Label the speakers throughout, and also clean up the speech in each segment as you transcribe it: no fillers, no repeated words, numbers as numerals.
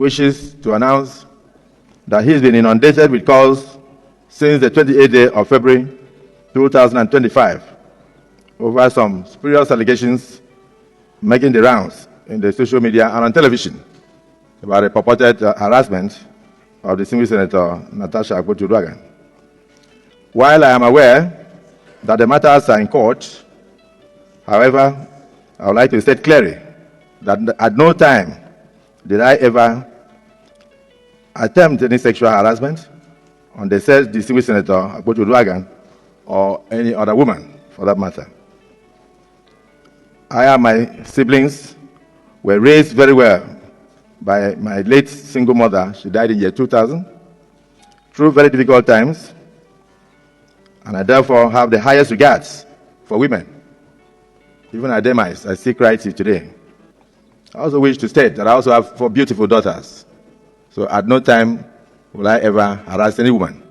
Speaker 1: wishes to announce that he's been inundated with calls since the 28th day of February 2025 over some spurious allegations making the rounds in the social media and on television about a purported harassment of the distinguished Senator Natasha Akpabio. While I am aware that the matters are in court, however, I would like to state clearly that at no time did I ever attempt any sexual harassment on the said distinguished Senator Akpabio or any other woman for that matter. I and my siblings were raised very well by my late single mother. She died in the year 2000, through very difficult times, and I therefore have the highest regards for women. Even at demise, I still cry till today. I also wish to state that I also have 4 beautiful daughters. So at no time will I ever harass any woman,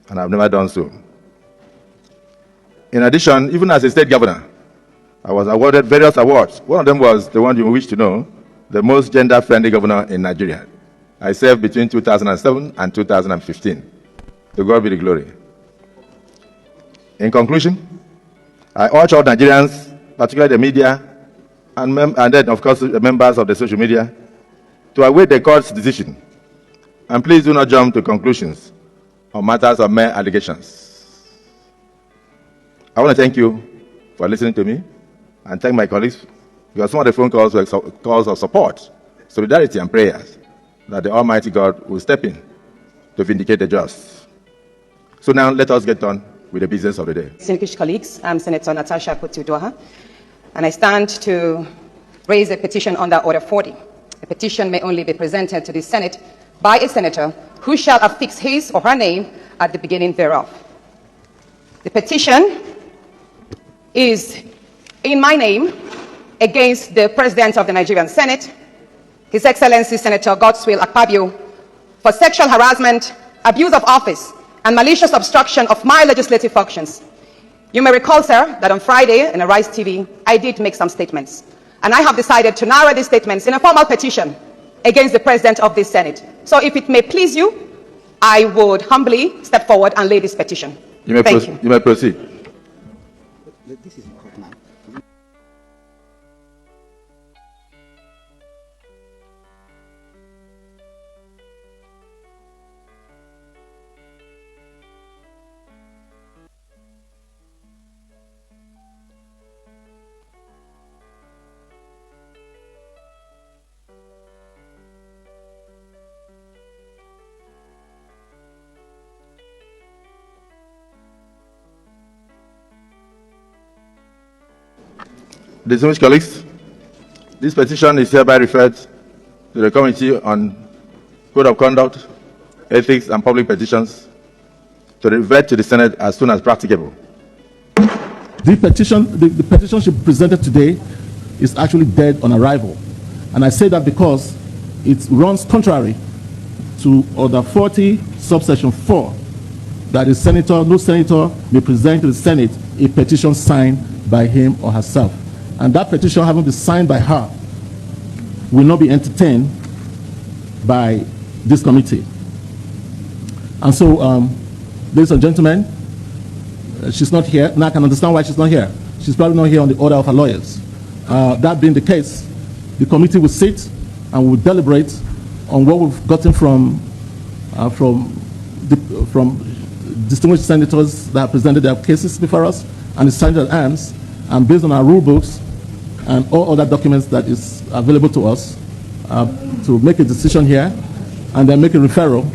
Speaker 1: and I've never done so. In addition, even as a state governor, I was awarded various awards. One of them was the one you wish to know, the most gender-friendly governor in Nigeria. I served between 2007 and 2015. To God be the glory. In conclusion, I urge all Nigerians, particularly the media, and then, of course, the members of the social media, to await the court's decision. And please do not jump to conclusions on matters of mere allegations. I want to thank you for listening to me, and thank my colleagues, because some of the phone calls were calls of support, solidarity, and prayers that the Almighty God will step in to vindicate the just. So now let us get on with the business of the day.
Speaker 2: Distinguished colleagues, I'm Senator Natasha Akpabio, and I stand to raise a petition under Order 40. A petition may only be presented to the Senate by a senator who shall affix his or her name at the beginning thereof. The petition is in my name against the President of the Nigerian Senate, His Excellency Senator Godswill Akpabio, for sexual harassment, abuse of office, and malicious obstruction of my legislative functions. You may recall, sir, that on Friday in Arise TV, I did make some statements. And I have decided to narrow these statements in a formal petition against the President of this Senate. So if it may please you, I would humbly step forward and lay this petition. Thank you.
Speaker 1: You may proceed.
Speaker 3: This is court now.
Speaker 1: Distinguished colleagues, this petition is hereby referred to the Committee on Code of Conduct, Ethics, and Public Petitions to revert to the Senate as soon as practicable.
Speaker 4: The petition she presented today is actually dead on arrival. And I say that because it runs contrary to Order 40, subsection 4, that no senator may present to the Senate a petition signed by him or herself. And that petition, having been signed by her, will not be entertained by this committee. And so, ladies and gentlemen, she's not here. Now I can understand why she's not here. She's probably not here on the order of her lawyers. That being the case, the committee will sit and will deliberate on what we've gotten from distinguished senators that have presented their cases before us, and the Sergeant at Arms, and based on our rule books and all other documents that is available to us, to make a decision here, and then make a referral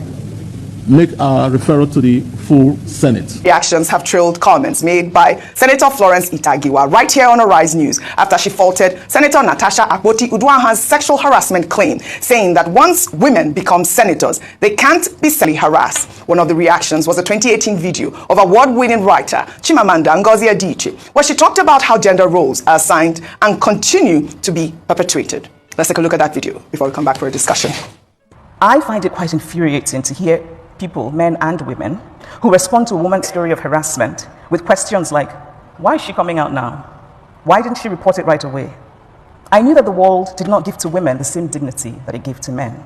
Speaker 4: to the full Senate.
Speaker 5: Reactions have trailed comments made by Senator Florence Itagiwa right here on Arise News after she faulted Senator Natasha Akpabio's sexual harassment claim, saying that once women become senators, they can't be sexually harassed. One of the reactions was a 2018 video of award-winning writer Chimamanda Ngozi Adichie, where she talked about how gender roles are assigned and continue to be perpetuated. Let's take a look at that video before we come back for a discussion.
Speaker 6: I find it quite infuriating to hear people, men and women, who respond to a woman's story of harassment with questions like, why is she coming out now? Why didn't she report it right away? I knew that the world did not give to women the same dignity that it gave to men.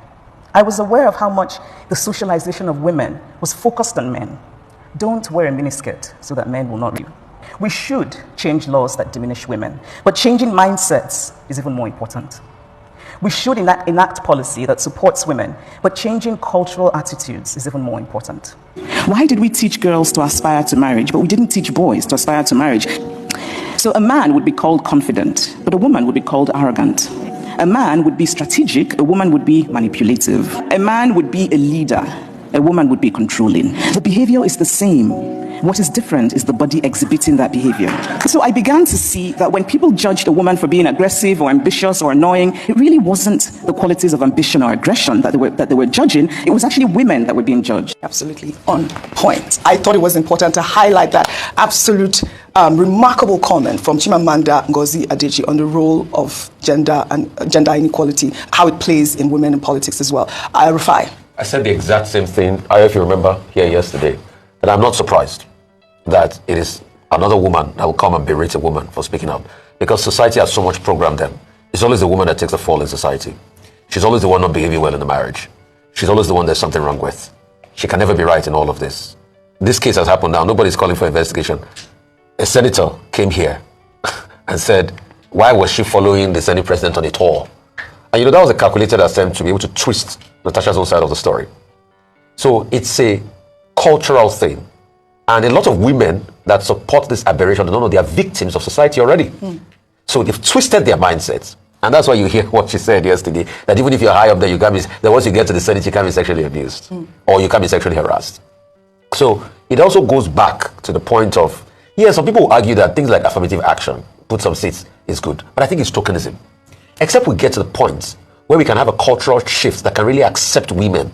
Speaker 6: I was aware of how much the socialization of women was focused on men. Don't wear a miniskirt so that men will not read. We should change laws that diminish women, but changing mindsets is even more important. We should enact policy that supports women, but changing cultural attitudes is even more important.
Speaker 7: Why did we teach girls to aspire to marriage, but we didn't teach boys to aspire to marriage? So a man would be called confident, but a woman would be called arrogant. A man would be strategic, a woman would be manipulative. A man would be a leader, a woman would be controlling. The behavior is the same. What is different is the body exhibiting that behavior. So I began to see that when people judged a woman for being aggressive or ambitious or annoying, it really wasn't the qualities of ambition or aggression that they were judging. It was actually women that were being judged.
Speaker 5: Absolutely on point. I thought it was important to highlight that absolute remarkable comment from Chimamanda Ngozi Adichie on the role of gender and gender inequality, how it plays in women in politics as well. Rufai.
Speaker 8: I said the exact same thing, if you remember, here yesterday, that I'm not surprised that it is another woman that will come and berate a woman for speaking out. Because society has so much programmed them. It's always the woman that takes the fall in society. She's always the one not behaving well in the marriage. She's always the one there's something wrong with. She can never be right in all of this. This case has happened now. Nobody's calling for investigation. A senator came here and said, why was she following the Senate president on a tour? And that was a calculated attempt to be able to twist Natasha's own side of the story. So it's a cultural thing. And a lot of women that support this aberration, they don't know they are victims of society already. So they've twisted their mindsets. And that's why you hear what she said yesterday, that even if you're high up there, you can't be, that once you get to the Senate, you can't be sexually abused or you can't be sexually harassed. So it also goes back to the point of, some people will argue that things like affirmative action, put some seats, is good. But I think it's tokenism. Except we get to the point where we can have a cultural shift that can really accept women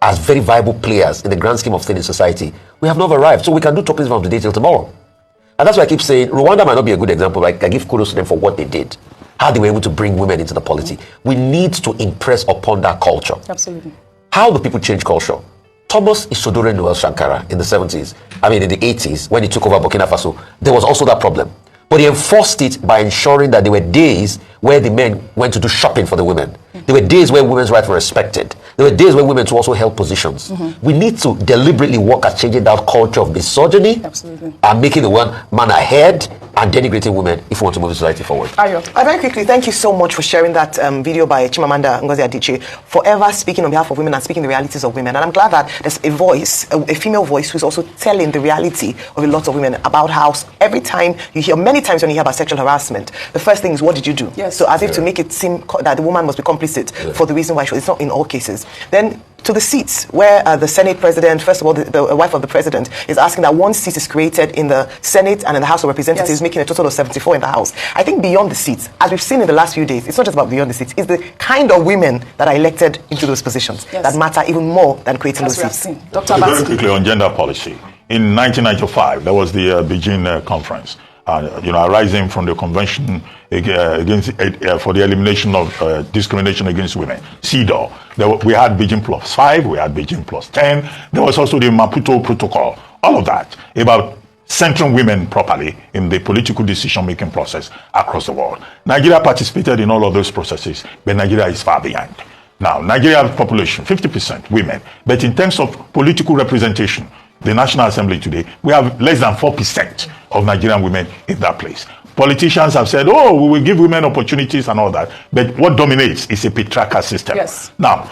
Speaker 8: as very viable players in the grand scheme of things in society. We have not arrived. So we can do tokenism from today till tomorrow. And that's why I keep saying Rwanda might not be a good example, but I give kudos to them for what they did. How they were able to bring women into the polity. We need to impress upon that culture.
Speaker 5: Absolutely.
Speaker 8: How do people change culture? Thomas Isodore Noel Sankara in the 70s, in the 80s, when he took over Burkina Faso, there was also that problem. But he enforced it by ensuring that there were days where the men went to do shopping for the women. There were days where women's rights were respected. There were days where women too also held positions. We need to deliberately work at changing that culture of misogyny and making the one man ahead and denigrating women if we want to move society forward.
Speaker 5: Ayo, very quickly, thank you so much for sharing that video by Chimamanda Ngozi Adichie, forever speaking on behalf of women and speaking the realities of women. And I'm glad that there's a voice, a female voice, who's also telling the reality of a lot of women about how every time you hear, many times when you hear about sexual harassment, the first thing is, what did you do? Yes. So as if to make it seem that the woman must be complicit for the reason why it's not in all cases. Then to the seats where the Senate president, first of all, the wife of the president, is asking that one seat is created in the Senate and in the House of Representatives, making a total of 74 in the House. I think beyond the seats, as we've seen in the last few days, it's not just about beyond the seats, it's the kind of women that are elected into those positions that matter even more than creating those seats.
Speaker 9: Dr. Very quickly on gender policy. In 1995, there was the Beijing conference. Arising from the Convention against for the elimination of discrimination against women, CEDAW. We had Beijing Plus 5, we had Beijing Plus 10. There was also the Maputo Protocol. All of that about centering women properly in the political decision-making process across the world. Nigeria participated in all of those processes, but Nigeria is far behind. Now, Nigeria's population, 50% women, but in terms of political representation, the National Assembly today, we have less than 4% of Nigerian women in that place. Politicians have said, we will give women opportunities and all that, but what dominates is a patriarchal system.
Speaker 5: Yes.
Speaker 9: Now,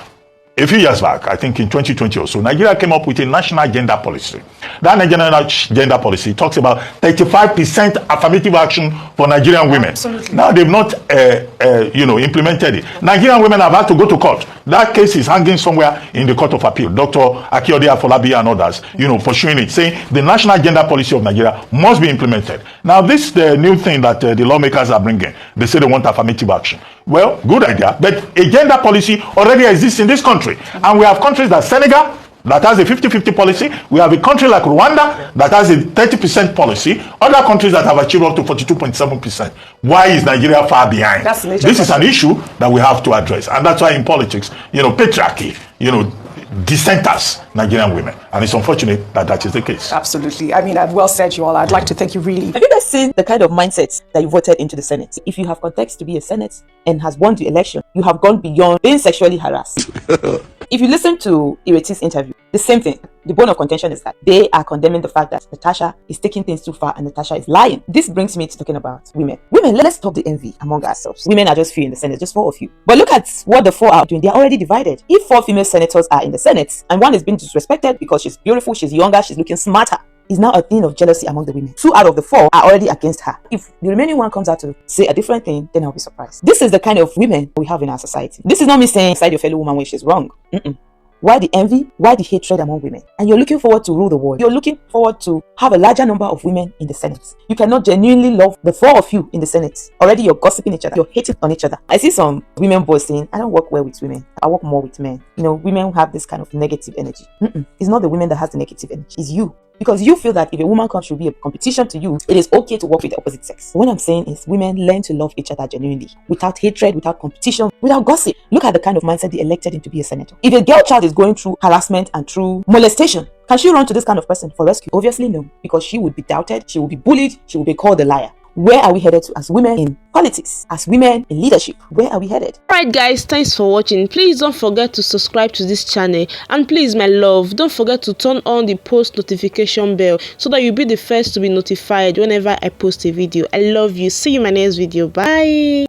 Speaker 9: a few years back, I think in 2020 or so, Nigeria came up with a national gender policy. That national gender policy talks about 35% affirmative action for Nigerian women.
Speaker 5: Absolutely.
Speaker 9: Now they've not, implemented it. Nigerian women have had to go to court. That case is hanging somewhere in the Court of Appeal. Dr. Akiode Afolabi and others, pursuing it, saying the national gender policy of Nigeria must be implemented. Now this is the new thing that the lawmakers are bringing. They say they want affirmative action. Well, good idea, but a gender policy already exists in this country. And we have countries like Senegal, that has a 50-50 policy. We have a country like Rwanda that has a 30% policy. Other countries that have achieved up to 42.7%. Why is Nigeria far behind? This is an issue that we have to address. And that's why in politics, patriarchy, dissenters, Nigerian women. And it's unfortunate that that is the case.
Speaker 5: Absolutely. I mean, well said, you all. I'd like to thank you really.
Speaker 10: Have you guys seen the kind of mindset that you voted into the Senate? If you have context to be a Senate and has won the election, you have gone beyond being sexually harassed. If you listen to Ireti's interview, the same thing. The bone of contention is that they are condemning the fact that Natasha is taking things too far and Natasha is lying. This brings me to talking about women. Women, let's stop the envy among ourselves. Women are just few in the Senate, just 4 of you. But look at what the 4 are doing. They are already divided. If 4 female senators are in the Senate and one is being disrespected because she's beautiful, she's younger, she's looking smarter, is now a thing of jealousy among the women. 2 out of the 4 are already against her. If the remaining one comes out to say a different thing, then I'll be surprised. This is the kind of women we have in our society. This is not me saying side your fellow woman when she's wrong. Why the envy? Why the hatred among women? And you're looking forward to rule the world. You're looking forward to have a larger number of women in the Senate. You cannot genuinely love the 4 of you in the Senate. Already you're gossiping each other. You're hating on each other. I see some women boys saying, I don't work well with women. I work more with men. You know, women have this kind of negative energy. It's not the women that has the negative energy. It's you. Because you feel that if a woman comes to be a competition to you, it is okay to work with the opposite sex. What I'm saying is women learn to love each other genuinely, without hatred, without competition, without gossip. Look at the kind of mindset they elected him to be a senator. If a girl child is going through harassment and through molestation, can she run to this kind of person for rescue? Obviously no, because she would be doubted, she will be bullied, she will be called a liar. Where are we headed to as women in politics, as women in leadership? Where are we headed?
Speaker 11: Alright guys, thanks for watching. Please don't forget to subscribe to this channel, and please my love, don't forget to turn on the post notification bell so that you'll be the first to be notified whenever I post a video. I love you. See you in my next video. Bye.